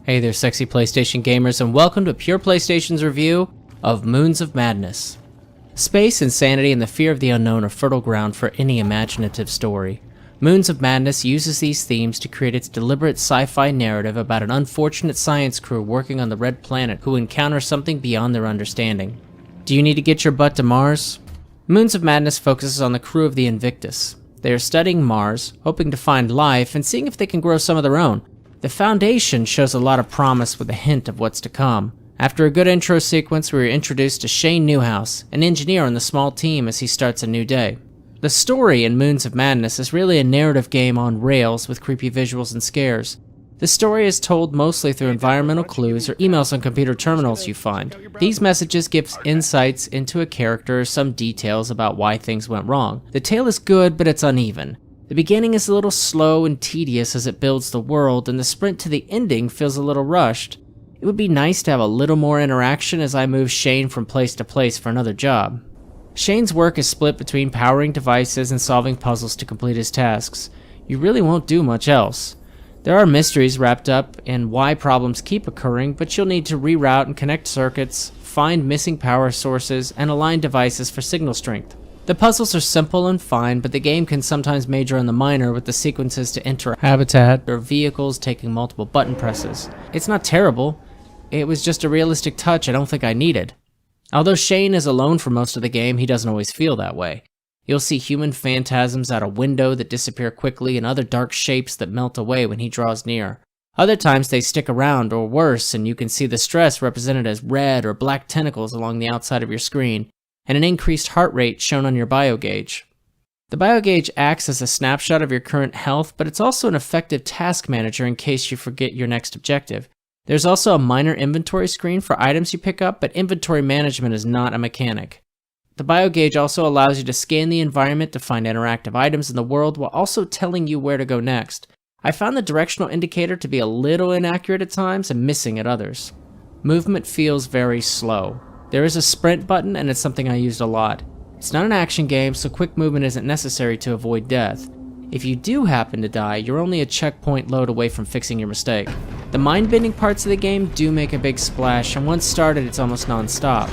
Hey there, sexy PlayStation gamers, and welcome to Pure PlayStation's review of Moons of Madness. Space, insanity, and the fear of the unknown are fertile ground for any imaginative story. Moons of Madness uses these themes to create its deliberate sci-fi narrative about an unfortunate science crew working on the Red Planet who encounter something beyond their understanding. Do you need to get your butt to Mars? Moons of Madness focuses on the crew of the Invictus. They are studying Mars, hoping to find life, and seeing if they can grow some of their own. The Foundation shows a lot of promise with a hint of what's to come. After a good intro sequence, we are introduced to Shane Newhouse, an engineer on the small team as he starts a new day. The story in Moons of Madness is really a narrative game on rails with creepy visuals and scares. The story is told mostly through environmental clues or emails on computer terminals you find. These messages give insights into a character or some details about why things went wrong. The tale is good, but it's uneven. The beginning is a little slow and tedious as it builds the world, and the sprint to the ending feels a little rushed. It would be nice to have a little more interaction as I move Shane from place to place for another job. Shane's work is split between powering devices and solving puzzles to complete his tasks. You really won't do much else. There are mysteries wrapped up in why problems keep occurring, but you'll need to reroute and connect circuits, find missing power sources, and align devices for signal strength. The puzzles are simple and fine, but the game can sometimes major on the minor with the sequences to enter a habitat or vehicles taking multiple button presses. It's not terrible. It was just a realistic touch I don't think I needed. Although Shane is alone for most of the game, he doesn't always feel that way. You'll see human phantasms out a window that disappear quickly and other dark shapes that melt away when he draws near. Other times they stick around, or worse, and you can see the stress represented as red or black tentacles along the outside of your screen, and an increased heart rate shown on your biogauge. The biogauge acts as a snapshot of your current health, but it's also an effective task manager in case you forget your next objective. There's also a minor inventory screen for items you pick up, but inventory management is not a mechanic. The biogauge also allows you to scan the environment to find interactive items in the world while also telling you where to go next. I found the directional indicator to be a little inaccurate at times and missing at others. Movement feels very slow. There is a sprint button, and it's something I used a lot. It's not an action game, so quick movement isn't necessary to avoid death. If you do happen to die, you're only a checkpoint load away from fixing your mistake. The mind-bending parts of the game do make a big splash, and once started, it's almost non-stop.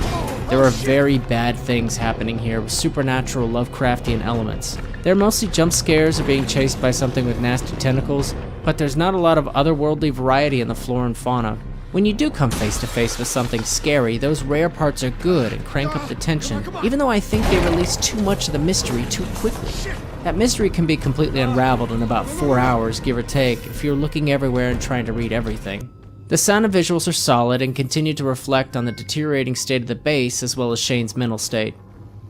There are very bad things happening here with supernatural Lovecraftian elements. They're mostly jump scares or being chased by something with nasty tentacles, but there's not a lot of otherworldly variety in the flora and fauna. When you do come face to face with something scary, those rare parts are good and crank up the tension, even though I think they release too much of the mystery too quickly. That mystery can be completely unraveled in about 4 hours, give or take, if you're looking everywhere and trying to read everything. The sound and visuals are solid and continue to reflect on the deteriorating state of the bass as well as Shane's mental state.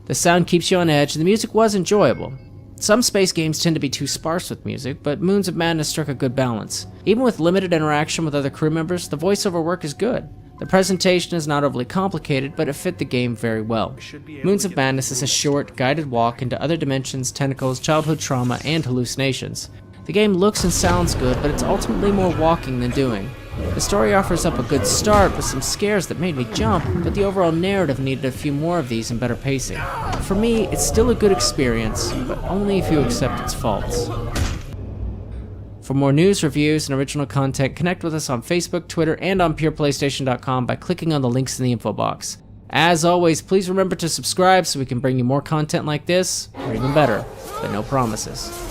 The sound keeps you on edge and the music was enjoyable. Some space games tend to be too sparse with music, but Moons of Madness struck a good balance. Even with limited interaction with other crew members, the voiceover work is good. The presentation is not overly complicated, but it fit the game very well. Moons of Madness is a short, guided walk into other dimensions, tentacles, childhood trauma, and hallucinations. The game looks and sounds good, but it's ultimately more walking than doing. The story offers up a good start with some scares that made me jump, but the overall narrative needed a few more of these and better pacing. For me, it's still a good experience, but only if you accept its faults. For more news, reviews, and original content, connect with us on Facebook, Twitter, and on PurePlaystation.com by clicking on the links in the info box. As always, please remember to subscribe so we can bring you more content like this, or even better, but no promises.